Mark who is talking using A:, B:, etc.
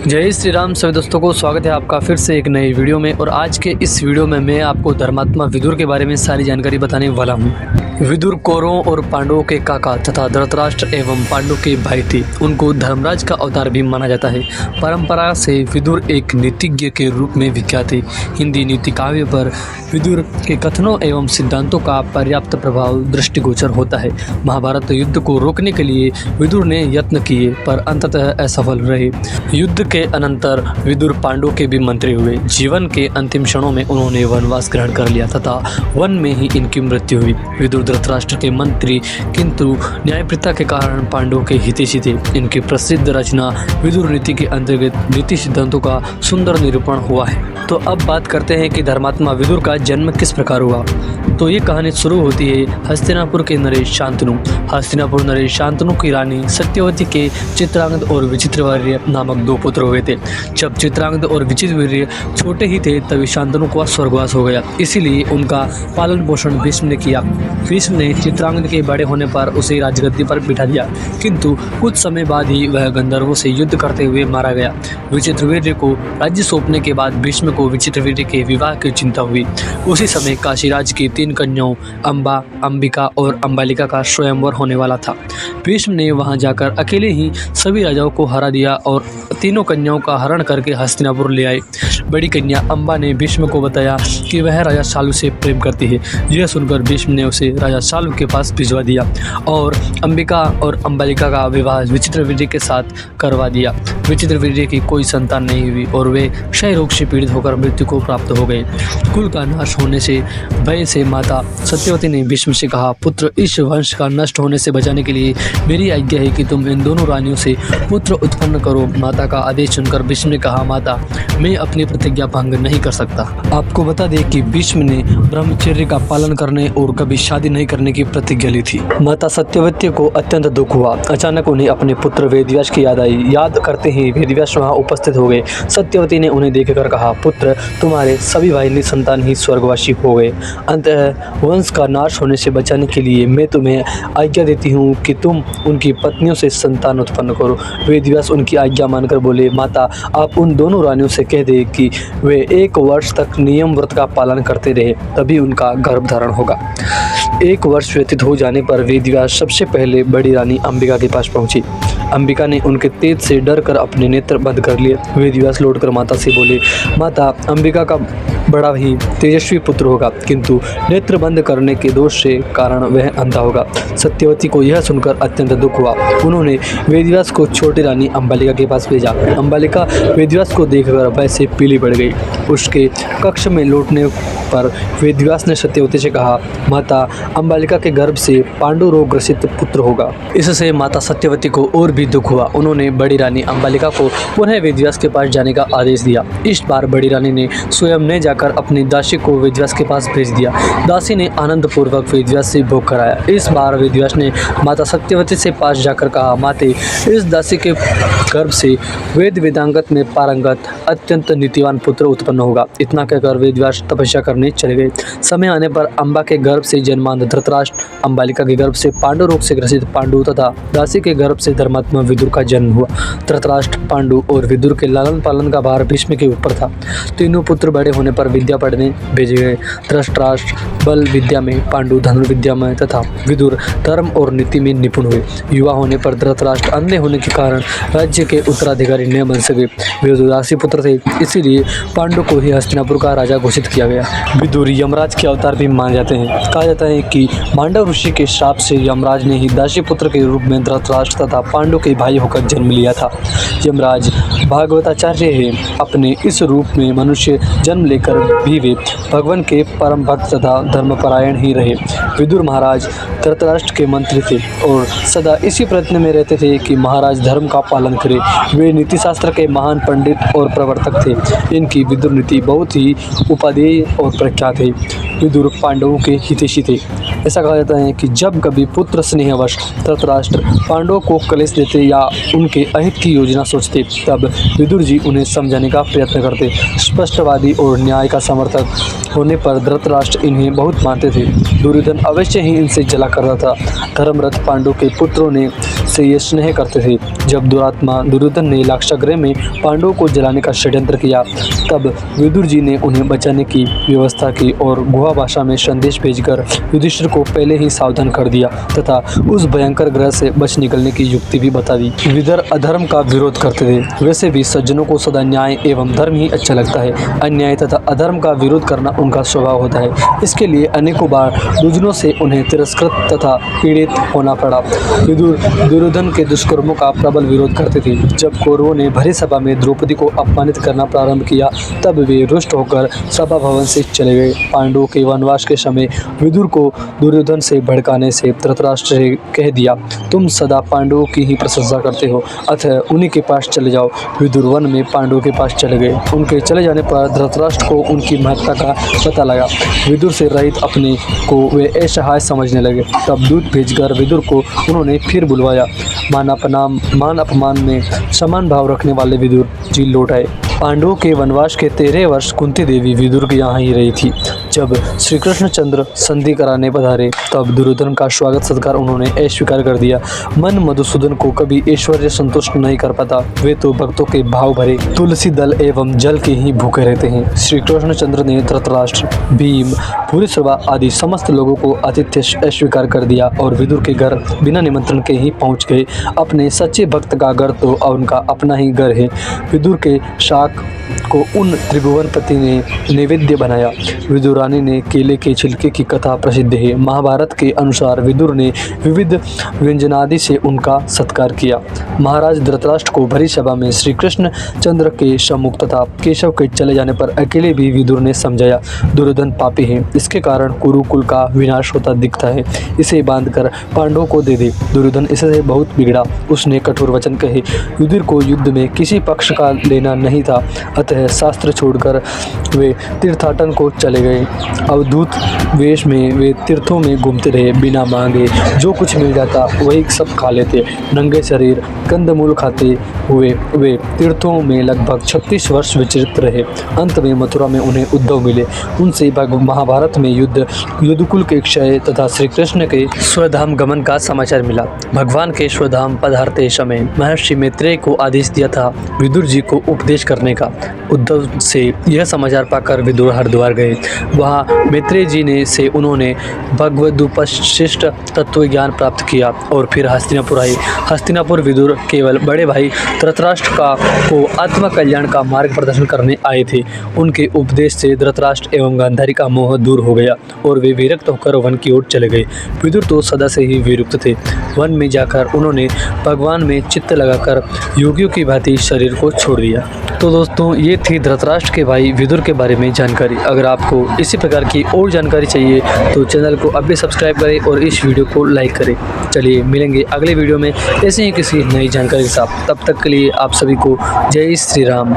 A: जय श्री राम सभी दोस्तों को स्वागत है आपका फिर से एक नई वीडियो में। और आज के इस वीडियो में मैं आपको धर्मात्मा विदुर के बारे में सारी जानकारी बताने वाला हूँ। विदुर कौरवों और पांडवों के काका तथा धृतराष्ट्र एवं पांडु के भाई थे। उनको धर्मराज का अवतार भी माना जाता है। परंपरा से विदुर एक नीतिज्ञ के रूप में विख्यात है। हिंदी नीति काव्य पर विदुर के कथनों एवं सिद्धांतों का पर्याप्त प्रभाव दृष्टिगोचर होता है। महाभारत युद्ध को रोकने के लिए विदुर ने यत्न किए पर अंततः असफल रहे। युद्ध के अनंतर विदुर पांडु के भी मंत्री हुए। जीवन के अंतिम क्षणों में उन्होंने वनवास ग्रहण कर लिया तथा वन में ही इनकी मृत्यु हुई। विदुर धृतराष्ट्र के मंत्री किंतु न्यायप्रियता के कारण पांडवों के हितैषी थे। इनकी प्रसिद्ध रचना विदुर नीति के अंतर्गत नीति सिद्धांतों का सुंदर निरूपण हुआ है। तो अब बात करते हैं कि धर्मात्मा विदुर का जन्म किस प्रकार हुआ। तो ये कहानी शुरू होती है हस्तिनापुर के नरेश शांतनु। हस्तिनापुर नरेश शांतनु की रानी सत्यवती के चित्रांगद और विचित्रवीर्य नामक दो पुत्र हुए थे। जब चित्रांगद और विचित्रवीर्य छोटे ही थे तभी शांतनु का स्वर्गवास हो गया। इसीलिए उनका पालन पोषण भीष्म ने किया। भीष्म ने चित्रांगद के बड़े होने पर उसे राजगद्दी पर बिठा दिया, किंतु कुछ समय बाद ही वह गंधर्वों से युद्ध करते हुए मारा गया। विचित्रवीर्य को राज्य सौंपने के बाद भीष्म को विचित्रवीर्य के विवाह की चिंता हुई। उसी समय काशीराज की 3 कन्याओं अंबा, अंबिका और अंबालिका का स्वयंवर होने वाला था। भीष्म ने वहां जाकर अकेले ही सभी राजाओं को हरा दिया और तीनों कन्याओं का हरण करके हस्तिनापुर ले आए। बड़ी कन्या अंबा ने भीष्म को बताया कि वह राजा शालू से प्रेम करती है। यह सुनकर भीष्म ने उसे राजा शालू के पास भिजवा दिया और अंबिका और अंबालिका का विवाह विचित्रवीर्य के साथ करवा दिया। विचित्रवीर्य की कोई संतान नहीं हुई और वे क्षय रोग से पीड़ित होकर मृत्यु को प्राप्त हो गए। कुल का नाश होने से भय से माता सत्यवती ने भीष्म से कहा, पुत्र, इस वंश का नष्ट होने से बचाने के लिए मेरी आज्ञा है कि तुम इन दोनों रानियों से पुत्र उत्पन्न करो। माता का आदेश सुनकर भीष्म ने कहा, माता, मैं अपनी प्रतिज्ञा भंग नहीं कर सकता। आपको बता दें कि भीष्म ने ब्रह्मचर्य का पालन करने और कभी शादी नहीं करने की प्रतिज्ञा ली थी। माता सत्यवती को अत्यंत दुख हुआ। अचानक उन्हें अपने पुत्र वेदव्यास की याद आई। याद करते ही वेदव्यास वहां उपस्थित हो गए। सत्यवती ने उन्हें देखकर कहा, पुत्र, तुम्हारे सभी भाई निसंतान ही स्वर्गवासी हो गए। अंततः वंश का नाश होने से बचाने के लिए मैं तुम्हें आज्ञा देती हूँ कि तुम उनकी पत्नियों से संतान उत्पन्न करो। वेदव्यास उनकी आज्ञा मानकर बोले, माता, आप उन दोनों रानियों से कह दे कि वे 1 वर्ष तक नियम व्रत का पालन करते रहे, तभी उनका गर्भ धारण होगा। 1 वर्ष व्यतीत हो जाने पर वेदव्यास सबसे पहले बड़ी रानी अंबिका के पास पहुंची। अंबिका ने उनके तेज से डर कर अपने नेत्र बंद कर लिए। वेदव्यास लौटकर माता से बोले, माता, अंबिका का बड़ा ही तेजस्वी पुत्र होगा, किंतु नेत्र बंद करने के दोष से कारण वह अंधा होगा। सत्यवती को यह सुनकर अत्यंत दुख हुआ। उन्होंने वेदव्यास को छोटी रानी अंबालिका के पास भेजा। अंबालिका वेदव्यास को देखकर वैसे पीली पड़ गई। उसके कक्ष में लौटने पर वेदव्यास ने सत्यवती से कहा, माता, अंबालिका के गर्भ से पांडु रोग ग्रसित पुत्र होगा। इससे माता सत्यवती को और भी दुख हुआ। उन्होंने बड़ी रानी अंबालिका को पुनः वेदव्यास के पास जाने का आदेश दिया। इस बार बड़ी रानी ने स्वयं ने जाकर अपनी दासी को वेदव्यास के पास भेज दिया। दासी ने आनंद पूर्वक वेदव्यास से भोग कराया। इस बार वेदव्यास ने माता सत्यवती से पास जाकर कहा, माते, इस दासी के गर्भ से वेद वेदांगत में पारंगत अत्यंत नीतिवान पुत्र उत्पन्न होगा। इतना कहकर वेदव्यास तपस्या करने चले गए। समय आने पर अंबा के गर्भ से जन्मांध धृतराष्ट्र, अंबालिका के गर्भ से पांडु रोग से ग्रसित पांडु तथा दासी के गर्भ से धर्मात्मा विदुर का जन्म हुआ। धृतराष्ट्र, पांडु और विदुर के लालन पालन का भार भीष्म के ऊपर था। तीनों पुत्र बड़े होने पर विद्या पढ़ने भेजे गए। धृतराष्ट्र बल विद्या में, पांडु धनुर्विद्या में तथा विदुर धर्म और नीति में निपुण हुए। युवा होने पर धृतराष्ट्र अंधे होने के कारण राज्य के उत्तराधिकारी न बन सके। वे उदासी पुत्र थे, इसीलिए पांडु को ही हस्तिनापुर का राजा घोषित किया गया। विदुर यमराज के अवतार भी माने जाते हैं। कहा जाता है कि मांडव ऋषि के श्राप से यमराज ने ही दासी पुत्र के रूप में धृतराष्ट्र तथा पांडु के भाई होकर जन्म लिया था। यमराज भागवताचार्य है। अपने इस रूप में मनुष्य जन्म लेकर भी वे भगवान के परम भक्त तथा धर्मपरायण ही रहे। विदुर महाराज धृतराष्ट्र के मंत्री थे और सदा इसी प्रयत्न में रहते थे कि महाराज धर्म का पालन करें। वे नीति शास्त्र के महान पंडित और प्रवर्तक थे। इनकी विदुर नीति बहुत ही उपादेय और प्रख्यात है। विदुर पांडवों के हितैषी थे। ऐसा कहा जाता है कि जब कभी पुत्र स्नेहवश धृतराष्ट्र पांडवों को कलेश देते या उनके अहित की योजना सोचते, तब विदुर जी उन्हें समझाने का प्रयत्न करते। स्पष्टवादी और न्याय का समर्थक होने पर धृतराष्ट्र इन्हें बहुत मानते थे। दुर्योधन अवश्य ही इनसे जला करता था। धर्मरथ पांडु के पुत्रों ने से ये स्नेह करते थे। जब दुरात्मा दुर्योधन ने लाक्षागृह में पांडवों को जलाने का षड्यंत्र किया, तब विदुर जी ने उन्हें बचाने की व्यवस्था की और गुहा भाषा में संदेश भेजकर युधिष्ठिर को पहले ही सावधान कर दिया तथा उस भयंकर ग्रह से बच निकलने की युक्ति भी बता दी। विदुर अधर्म का विरोध करते थे। वैसे भी सज्जनों को सदा न्याय एवं धर्म ही अच्छा लगता है। अन्याय तथा अधर्म का विरोध करना उनका स्वभाव होता है। इसके लिए अनेकों बार दुर्जनों से उन्हें तिरस्कृत तथा पीड़ित होना पड़ा। विदुर दुर्योधन के दुष्कर्मों का प्रबल विरोध करते थे। जब कौरवों ने भरी सभा में द्रौपदी को अपमानित करना प्रारंभ किया, तब वे रुष्ट होकर सभा भवन से चले गए। पांडवों के वनवास के समय विदुर को दुर्योधन से भड़काने से धृतराष्ट्र ने कह दिया, तुम सदा पांडवों की ही प्रशंसा करते हो, अतः उन्हीं के पास चले जाओ। विदुर वन में पांडवों के पास चले गए। उनके चले जाने पर धृतराष्ट्र को उनकी महत्ता का पता लगा। विदुर से रहित अपने को वे असहाय समझने लगे। तब दूत भेजकर विदुर को उन्होंने फिर बुलवाया। मान अपमान में समान भाव रखने वाले विदुर जी लौट आए। पांडवों के वनवास के 13 वर्ष कुंती देवी विदुर के यहाँ ही रही थी। जब श्री कृष्णचंद्र संधि कराने पधारे, तब दुर्योधन का स्वागत सत्कार उन्होंने अस्वीकार कर दिया। मन मधुसूदन को कभी ऐश्वर्य संतुष्ट नहीं कर पाता। वे तो भक्तों के भाव भरे तुलसी दल एवं जल के ही भूखे रहते हैं। श्री कृष्णचंद्र ने धृतराष्ट्र, भीम, भूरिश्रवा आदि समस्त लोगों को आतिथ्य अस्वीकार कर दिया और विदुर के घर बिना निमंत्रण के ही पहुंच गए। अपने सच्चे भक्त का घर तो उनका अपना ही घर है। विदुर के शाक को उन त्रिभुवनपति ने नैवेद्य बनाया। विदुर रानी ने केले के छिलके की कथा प्रसिद्ध है। महाभारत के अनुसार विदुर ने विविध व्यंजनादि से उनका सत्कार किया। महाराज धृतराष्ट्र को भरी सभा में श्री कृष्ण चंद्र के सम्मुख तथा केशव के चले जाने पर अकेले भी विदुर ने समझाया, दुर्योधन पापी है, इसके कारण कुरुकुल का विनाश होता दिखता है, इसे बांधकर पांडवों को दे दे। दुर्योधन इससे बहुत बिगड़ा। उसने कठोर वचन कहे। विदुर को युद्ध में किसी पक्ष का लेना नहीं था, अतः शास्त्र छोड़कर वे तीर्थाटन को चले गए। अवधूत वेश में वे तीर्थों में घूमते रहे। बिना मांगे जो कुछ मिल जाता वही सब खा लेते। नंगे शरीर कंदमूल खाते हुए वे तीर्थों में लगभग 36 वर्ष विचरित रहे। अंत में मथुरा में उन्हें उद्धव मिले। उनसे महाभारत में युद्धकुल के क्षय तथा श्री कृष्ण के स्वधाम गमन का समाचार मिला। भगवान के स्वधाम पधारते समय महर्षि मैत्रेय को आदेश दिया था विदुर जी को उपदेश करने का। उद्धव से यह समाचार पाकर विदुर हरिद्वार गए। वहाँ मैत्रेय जी ने से उन्होंने भगवदुपशिष्ट तत्व ज्ञान प्राप्त किया और फिर हस्तिनापुर आए। हस्तिनापुर विदुर केवल बड़े भाई धृतराष्ट्र को आत्म कल्याण का मार्ग प्रदर्शन करने आए थे। उनके उपदेश से धृतराष्ट्र एवं गांधारी का मोह दूर हो गया और वे विरक्त होकर वन की ओर चले गए। विदुर तो सदा से ही विरक्त थे। वन में जाकर उन्होंने भगवान में चित्त लगाकर योगियों की भांति शरीर को छोड़ दिया। तो दोस्तों, ये थी धृतराष्ट्र के भाई विदुर के बारे में जानकारी। अगर आपको इसी प्रकार की और जानकारी चाहिए तो चैनल को अभी सब्सक्राइब करें और इस वीडियो को लाइक करें। चलिए मिलेंगे अगले वीडियो में ऐसे ही किसी नई जानकारी के साथ। तब तक के लिए आप सभी को जय श्री राम।